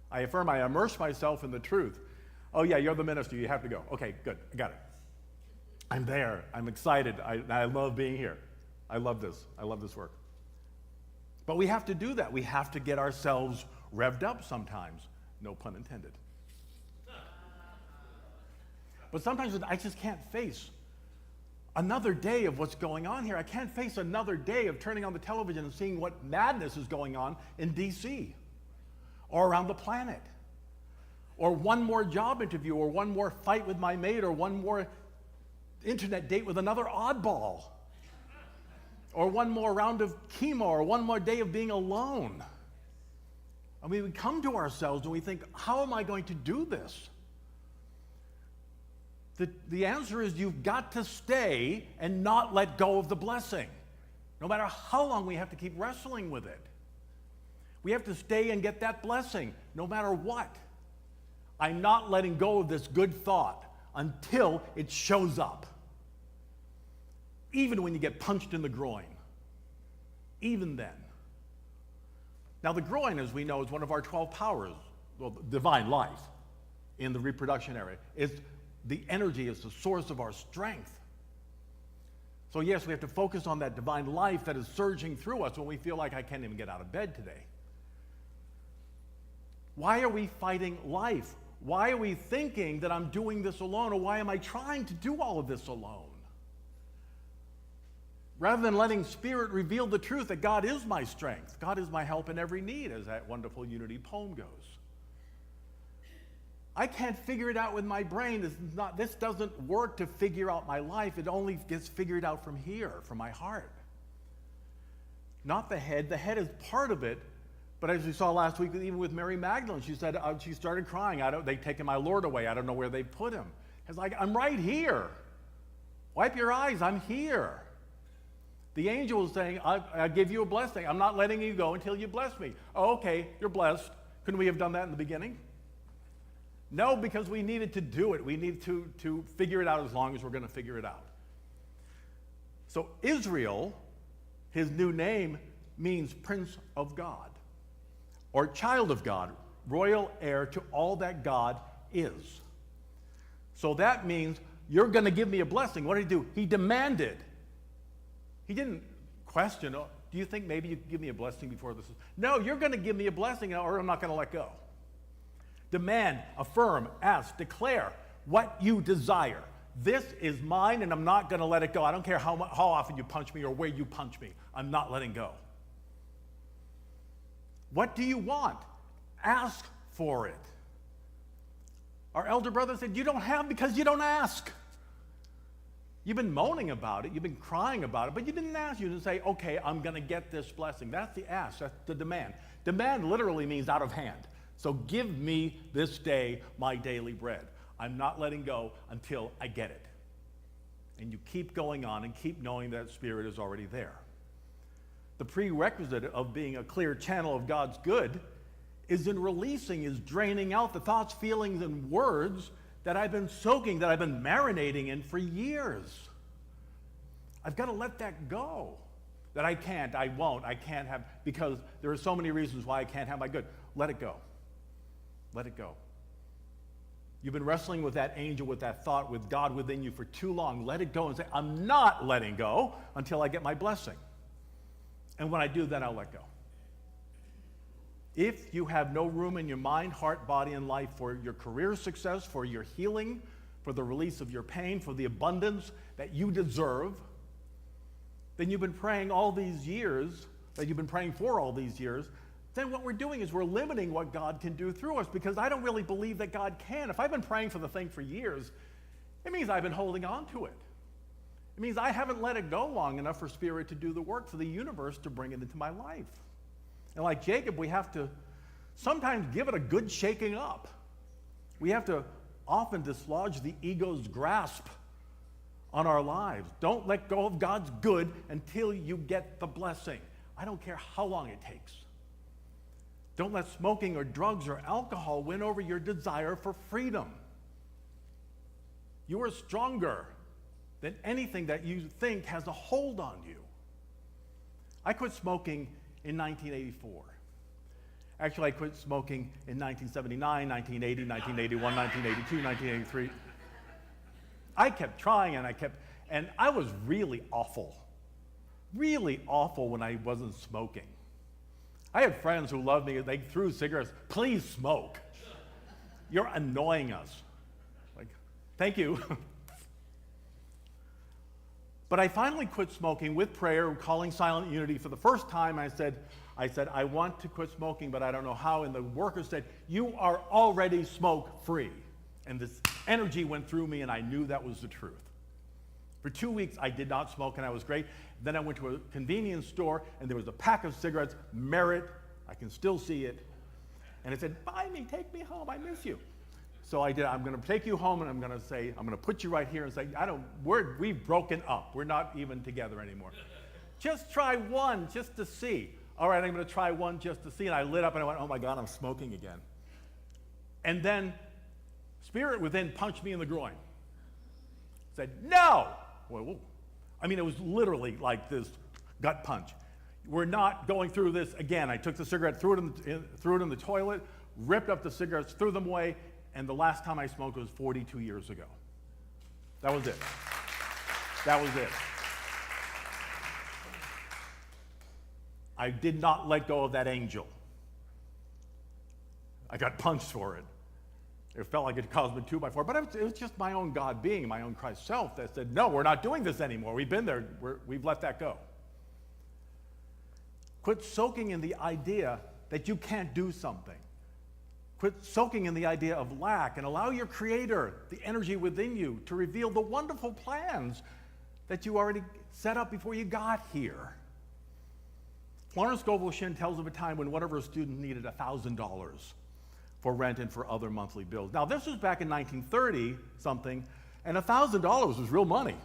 I affirm, I immerse myself in the truth. Oh yeah, you're the minister, you have to go. Okay, good, I got it. I'm there, I'm excited, I love being here. I love this work. But we have to do that. We have to get ourselves revved up sometimes. No pun intended. But sometimes I just can't face another day of what's going on here. I can't face another day of turning on the television and seeing what madness is going on in D.C. or around the planet, or one more job interview, or one more fight with my mate, or one more internet date with another oddball, or one more round of chemo, or one more day of being alone. I mean, we come to ourselves and we think, how am I going to do this? The answer is you've got to stay and not let go of the blessing, no matter how long we have to keep wrestling with it. We have to stay and get that blessing, no matter what. I'm not letting go of this good thought until it shows up. Even when you get punched in the groin. Even then. Now, the groin, as we know, is one of our 12 powers, well, divine life in the reproduction area. It's the energy is the source of our strength. So yes, we have to focus on that divine life that is surging through us when we feel like I can't even get out of bed today. Why are we fighting life? Why are we thinking that I'm doing this alone, or why am I trying to do all of this alone? Rather than letting Spirit reveal the truth that God is my strength, God is my help in every need, as that wonderful Unity poem goes. I can't figure it out with my brain. This doesn't work to figure out my life. It only gets figured out from here, from my heart. Not the head. The head is part of it. But as we saw last week, even with Mary Magdalene, she said, she started crying. They've taken my Lord away. I don't know where they put him. It's like, I'm right here. Wipe your eyes. I'm here. The angel is saying, I give you a blessing. I'm not letting you go until you bless me. Oh, okay, you're blessed. Couldn't we have done that in the beginning? No, because we needed to do it. We need to figure it out as long as we're going to figure it out. So Israel, his new name, means Prince of God, or child of God, royal heir to all that God is. So that means you're going to give me a blessing. What did he do? He demanded. He didn't question, oh, do you think maybe you could give me a blessing before this? No, you're going to give me a blessing or I'm not going to let go. Demand, affirm, ask, declare what you desire. This is mine and I'm not going to let it go. I don't care how often you punch me or where you punch me. I'm not letting go. What do you want? Ask for it. Our elder brother said, you don't have because you don't ask. You've been moaning about it, you've been crying about it, but you didn't ask. You didn't say, okay, I'm going to get this blessing. That's the ask, that's the demand. Demand literally means out of hand. So give me this day my daily bread. I'm not letting go until I get it. And you keep going on and keep knowing that Spirit is already there. The prerequisite of being a clear channel of God's good is in releasing, is draining out the thoughts, feelings, and words that I've been soaking, that I've been marinating in for years. I've got to let that go. That I can't, I won't, I can't have, because there are so many reasons why I can't have my good. Let it go. Let it go. You've been wrestling with that angel, with that thought, with God within you for too long. Let it go and say, I'm not letting go until I get my blessing. And when I do, then I'll let go. If you have no room in your mind, heart, body, and life for your career success, for your healing, for the release of your pain, for the abundance that you deserve, then you've been praying all these years, that you've been praying for all these years, then what we're doing is we're limiting what God can do through us, because I don't really believe that God can. If I've been praying for the thing for years, it means I've been holding on to it. It means I haven't let it go long enough for Spirit to do the work, for the universe to bring it into my life. And like Jacob, we have to sometimes give it a good shaking up. We have to often dislodge the ego's grasp on our lives. Don't let go of God's good until you get the blessing. I don't care how long it takes. Don't let smoking or drugs or alcohol win over your desire for freedom. You are stronger than anything that you think has a hold on you. I quit smoking in 1984. Actually, I quit smoking in 1979, 1980, 1981, 1982, 1983. I kept trying and I was really awful when I wasn't smoking. I had friends who loved me, they threw cigarettes, please smoke. You're annoying us. Like, Thank you. But I finally quit smoking with prayer, calling Silent Unity for the first time. I said, I want to quit smoking, but I don't know how. And the worker said, you are already smoke-free. And this energy went through me, and I knew that was the truth. For 2 weeks, I did not smoke, and I was great. Then I went to a convenience store, and there was a pack of cigarettes, Merit. I can still see it. And it said, buy me, take me home, I miss you. So I did. I'm going to take you home, and I'm going to put you right here and say, we've broken up. We're not even together anymore. Just try one, just to see. All right, I'm going to try one just to see. And I lit up, and I went, oh my God, I'm smoking again. And then Spirit within punched me in the groin. Said, no. Well, I mean, it was literally like this gut punch. We're not going through this again. I took the cigarette, threw it in the toilet, ripped up the cigarettes, threw them away. And the last time I smoked was 42 years ago. That was it. That was it. I did not let go of that angel. I got punched for it. It felt like a cosmic 2x4, but it was just my own God being, my own Christ self that said, no, we're not doing this anymore. We've been there. We've let that go. Quit soaking in the idea that you can't do something. Quit soaking in the idea of lack and allow your Creator, the energy within you, to reveal the wonderful plans that you already set up before you got here. Florence Scovel Shinn tells of a time when one of her students needed $1,000 for rent and for other monthly bills. Now, this was back in 1930 something, and $1,000 was real money.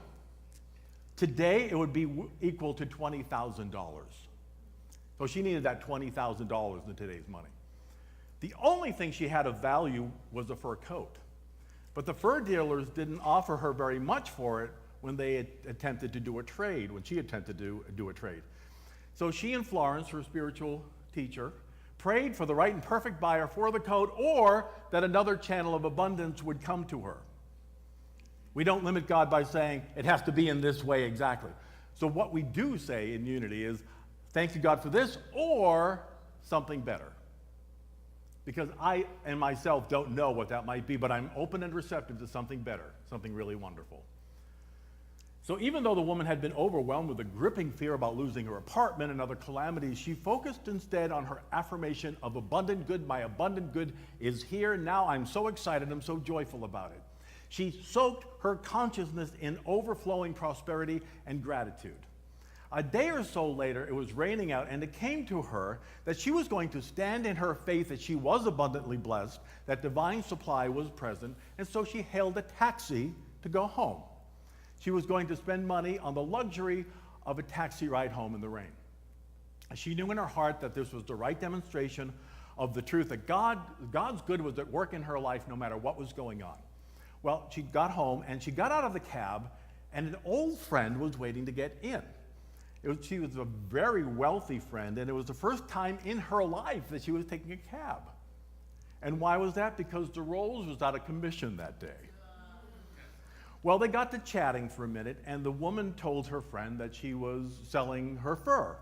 Today, it would be equal to $20,000. So she needed that $20,000 in today's money. The only thing she had of value was a fur coat. But the fur dealers didn't offer her very much for it when they attempted to do a trade, when she attempted to do a trade. So she and Florence, her spiritual teacher, prayed for the right and perfect buyer for the coat, or that another channel of abundance would come to her. We don't limit God by saying it has to be in this way exactly. So what we do say in unity is, thank you God for this, or something better. Because I and myself don't know what that might be, but I'm open and receptive to something better, something really wonderful. So even though the woman had been overwhelmed with a gripping fear about losing her apartment and other calamities, she focused instead on her affirmation of abundant good. My abundant good is here. Now I'm so excited. I'm so joyful about it. She soaked her consciousness in overflowing prosperity and gratitude. A day or so later, it was raining out, and it came to her that she was going to stand in her faith that she was abundantly blessed, that divine supply was present, and so she hailed a taxi to go home. She was going to spend money on the luxury of a taxi ride home in the rain. She knew in her heart that this was the right demonstration of the truth, that God's good was at work in her life no matter what was going on. Well, she got home, and she got out of the cab, and an old friend was waiting to get in. She was a very wealthy friend, and it was the first time in her life that she was taking a cab. And why was that? Because the Rolls was out of commission that day. Well, they got to chatting for a minute, and the woman told her friend that she was selling her fur.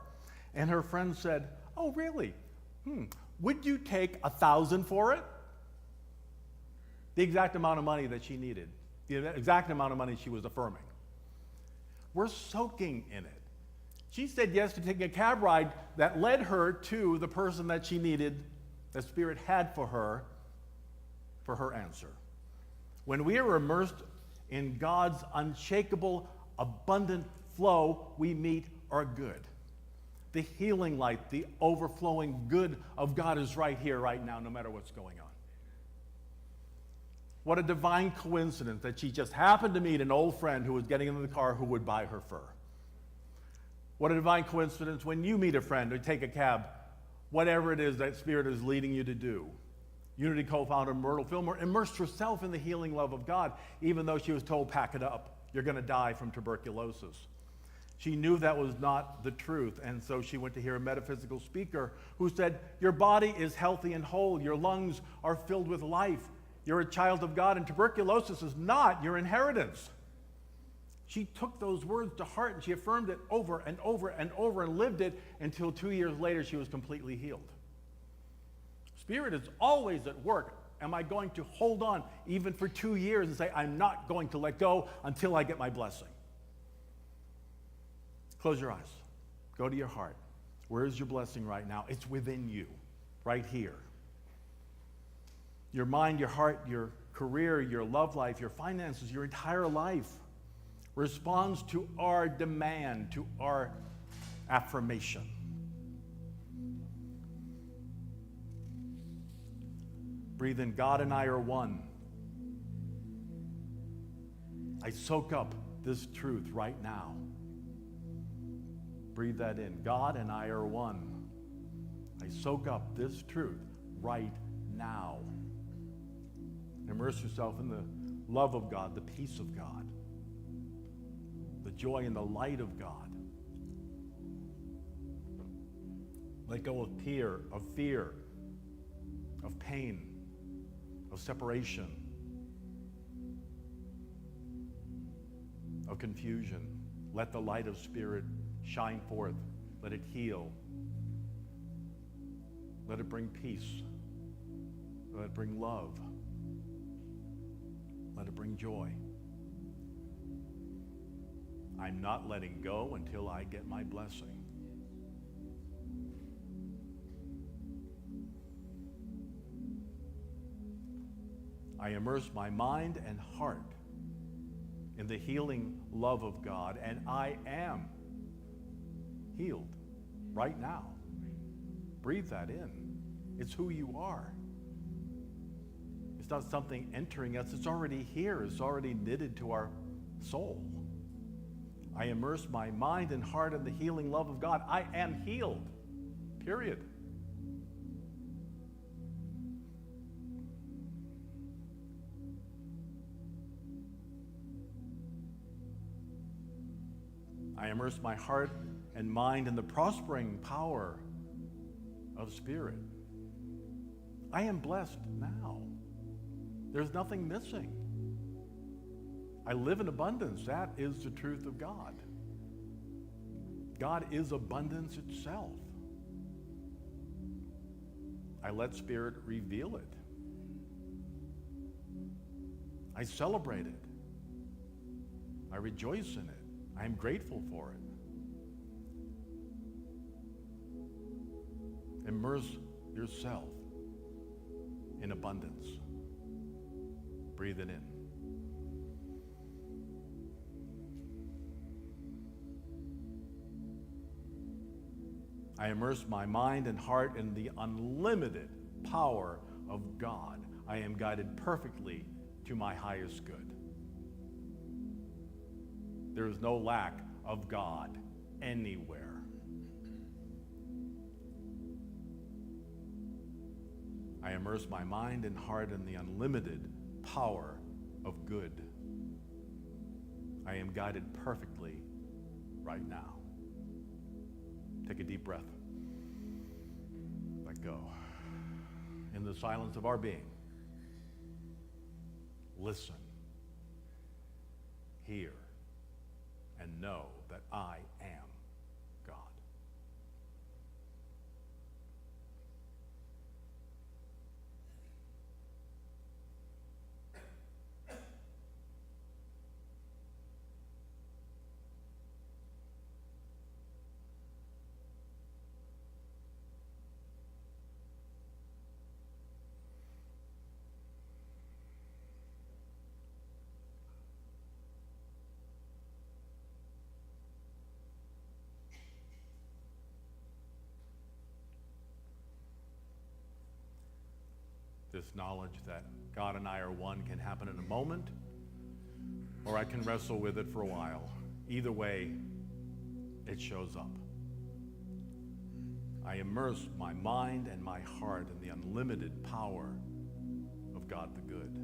And her friend said, oh, really? Would you take $1,000 for it? The exact amount of money that she needed, the exact amount of money she was affirming. We're soaking in it. She said yes to taking a cab ride that led her to the person that she needed, that Spirit had for her answer. When we are immersed in God's unshakable, abundant flow, we meet our good. The healing light, the overflowing good of God is right here, right now, no matter what's going on. What a divine coincidence that she just happened to meet an old friend who was getting into the car who would buy her fur. What a divine coincidence when you meet a friend or take a cab, whatever it is that Spirit is leading you to do. Unity co-founder Myrtle Fillmore immersed herself in the healing love of God, even though she was told, pack it up, you're going to die from tuberculosis. She knew that was not the truth, and so she went to hear a metaphysical speaker who said, your body is healthy and whole, your lungs are filled with life, you're a child of God, and tuberculosis is not your inheritance. She took those words to heart, and she affirmed it over and over and over and lived it until 2 years later she was completely healed. Spirit is always at work Am I going to hold on even for 2 years and say, I'm not going to let go until I get my blessing? Close your eyes. Go to your heart. Where is your blessing right now? It's within you, right here. Your mind, your heart, your career, your love life, your finances, your entire life responds to our demand, to our affirmation. Breathe in. God and I are one. I soak up this truth right now. Breathe that in. God and I are one. I soak up this truth right now. Immerse yourself in the love of God, the peace of God, the joy and the light of God. Let go of fear, of pain, of separation, of confusion. Let the light of Spirit shine forth. Let it heal. Let it bring peace. Let it bring love. Let it bring joy. I'm not letting go until I get my blessing. I immerse my mind and heart in the healing love of God, and I am healed right now. Breathe that in. It's who you are. It's not something entering us. It's already here. It's already knitted to our soul. I immerse my mind and heart in the healing love of God. I am healed. Period. I immerse my heart and mind in the prospering power of Spirit. I am blessed now. There's nothing missing. I live in abundance. That is the truth of God. God is abundance itself. I let Spirit reveal it. I celebrate it. I rejoice in it. I am grateful for it. Immerse yourself in abundance. Breathe it in. I immerse my mind and heart in the unlimited power of God. I am guided perfectly to my highest good. There is no lack of God anywhere. I immerse my mind and heart in the unlimited power of good. I am guided perfectly right now. Take a deep breath. Let go. In the silence of our being, listen, hear, and know that I am God. This knowledge that God and I are one can happen in a moment, or I can wrestle with it for a while. Either way, it shows up. I immerse my mind and my heart in the unlimited power of God the good.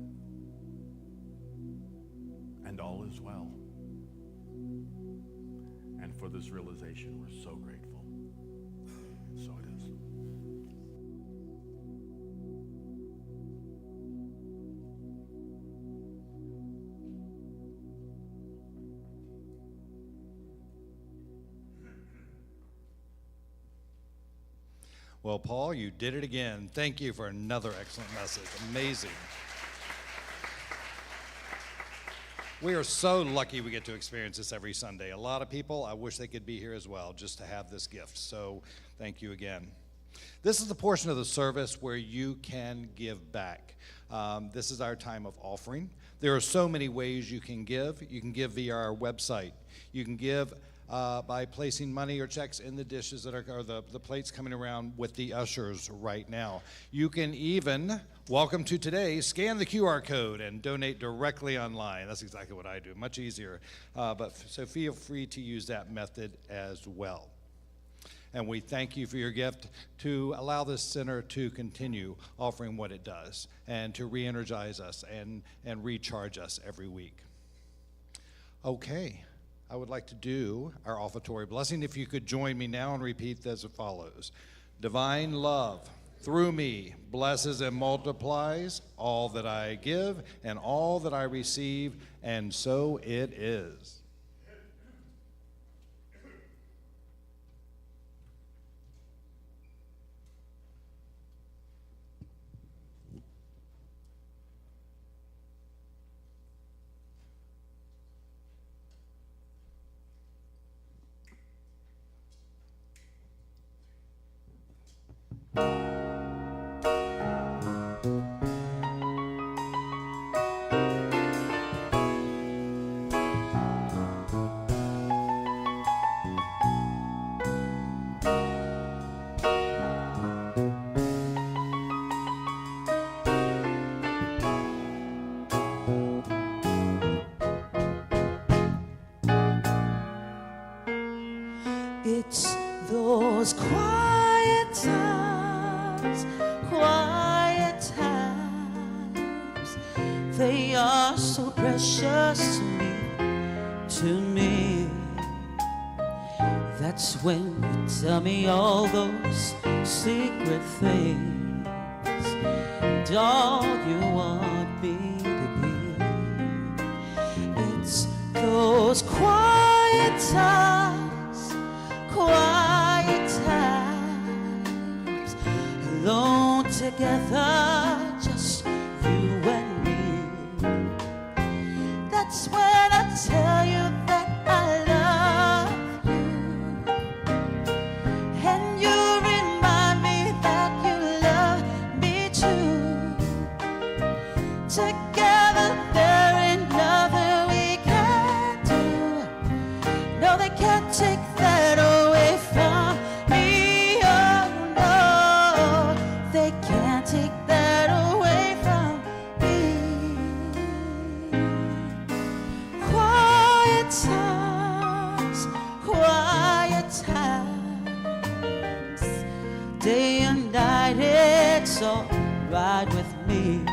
And all is well. And for this realization, we're so grateful. And so it is. Well, Paul, you did it again. Thank you for another excellent message. Amazing. We are so lucky we get to experience this every Sunday. A lot of people, I wish they could be here as well, just to have this gift. So thank you again. This is the portion of the service where you can give back. This is our time of offering. There are so many ways you can give. You can give via our website. You can give by placing money or checks in the dishes that are, or the plates coming around with the ushers right now. You can even, welcome to today, scan the QR code and donate directly online. That's exactly what I do, much easier. So feel free to use that method as well. And we thank you for your gift to allow this center to continue offering what it does and to re-energize us and recharge us every week. Okay, I would like to do our offertory blessing. If you could join me now and repeat as follows. Divine love through me blesses and multiplies all that I give and all that I receive, and so it is. It's those quiet times, they are so precious to me. That's when you tell me all those secret things and all you want me to be. It's those quiet times, alone together, just you and me. That's when I tell you that I love you, and you remind me that you love me too. Together there ain't nothing we can do. No, they can't take that away from me. Oh no, they can't take that away from me. Quiet times, day and night, it's all right with me.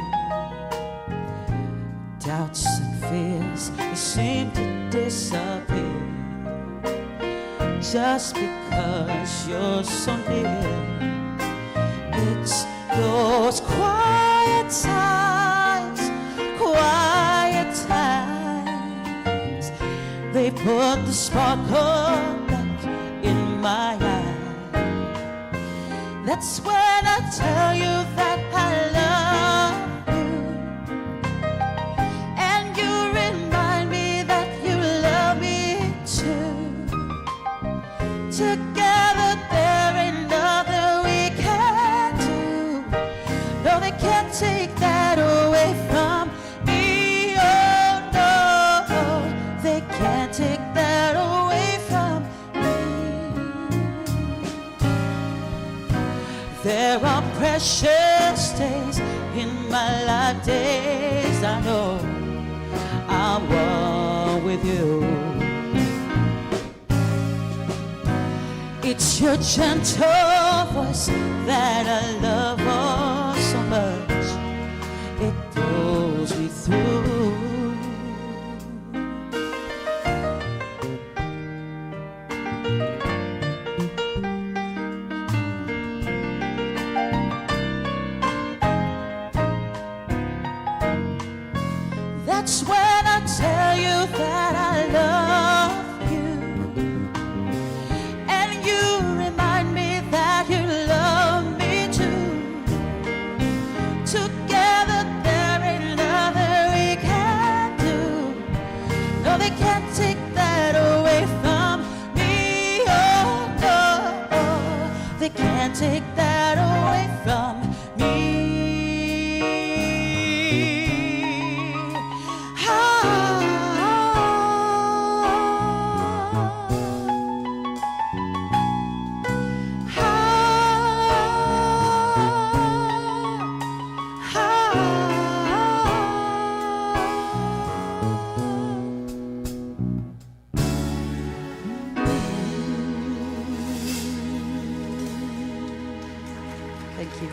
Doubts and fears, they seem to disappear just because you're so near. It's those quiet times, they put the sparkle back in my eye. That's when I tell you that I love you, and you remind me that you love me too. Together there ain't nothing we can do. No, they can't take that away from me. Oh no, they can't take that away from me. There are precious days in my life, days I know I'm one with you. It's your gentle voice that I love oh so much. It pulls me through. That's when I tell you that I love you, and you remind me that you love They can't take that away from me. Thank you.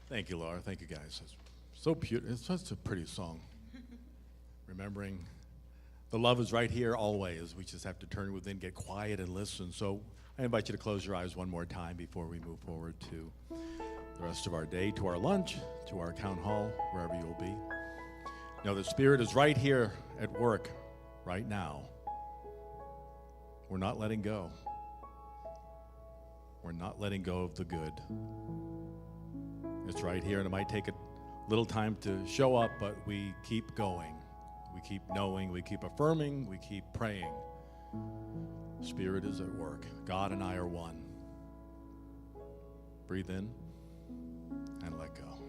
Thank you, Laura. Thank you, guys. It's so beautiful. It's such a pretty song. Remembering the love is right here always. We just have to turn within, get quiet, and listen. So I invite you to close your eyes one more time before we move forward to the rest of our day, to our lunch, to our town hall, wherever you'll be. Know the Spirit is right here at work right now. We're not letting go. We're not letting go of the good. It's right here, and it might take a little time to show up, but we keep going. We keep knowing, we keep affirming, we keep praying. Spirit is at work. God and I are one. Breathe in and let go.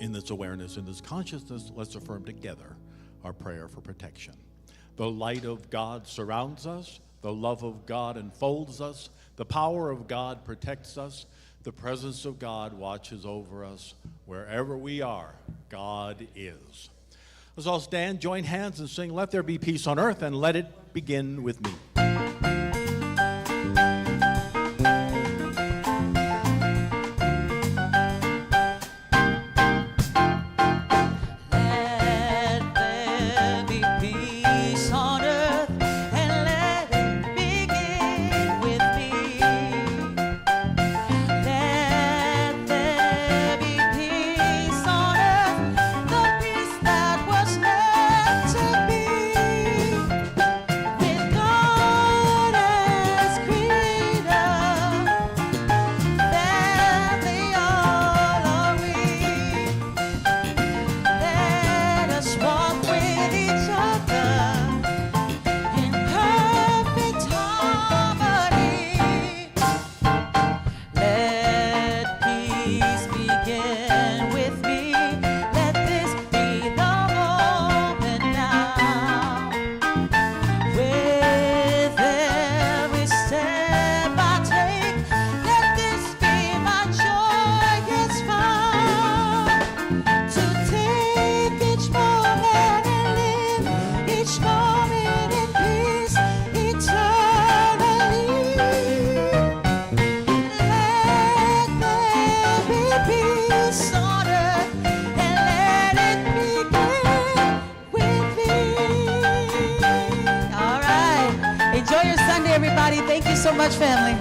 In this awareness, in this consciousness, let's affirm together our prayer for protection. The light of God surrounds us. The love of God enfolds us. The power of God protects us. The presence of God watches over us. Wherever we are, God is. Let's all stand, join hands, and sing, "Let There Be Peace on Earth," and let it begin with me. Everybody, thank you so much, family.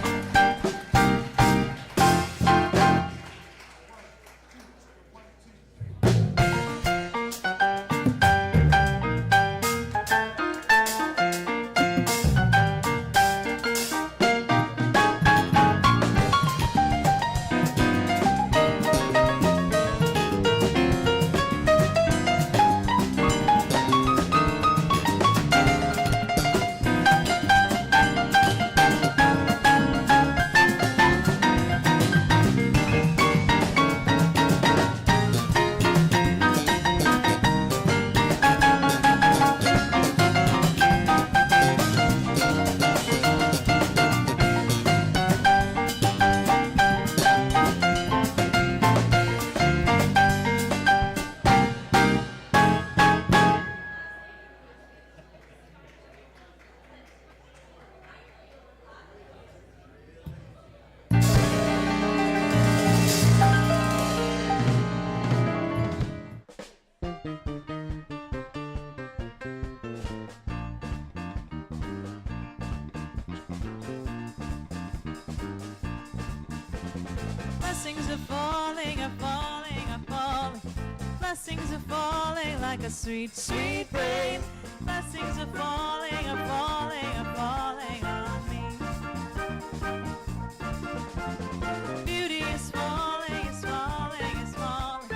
Blessings are falling, are falling, are falling. Blessings are falling like a sweet, sweet rain. Blessings are falling, are falling, are falling on me. Beauty is falling, is falling, is falling.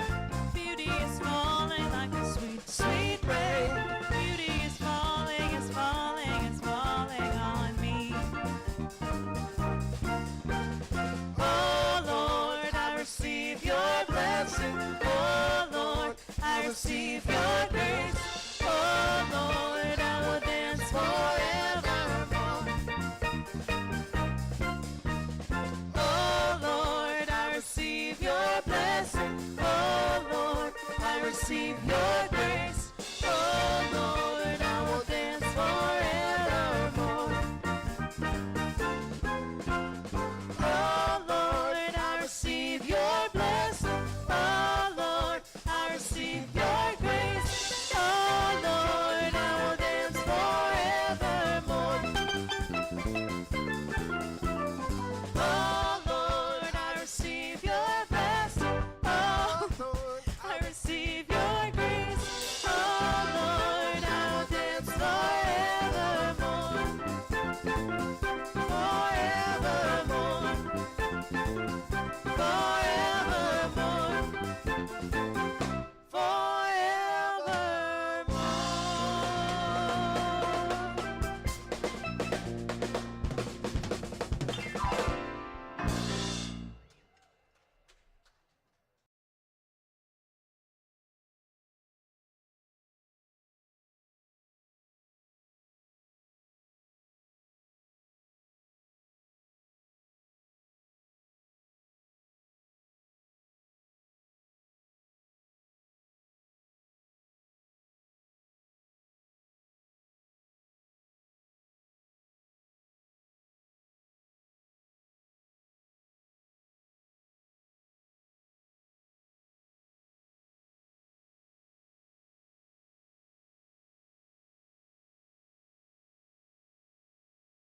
Beauty is falling like a sweet, sweet rain. Beauty receive your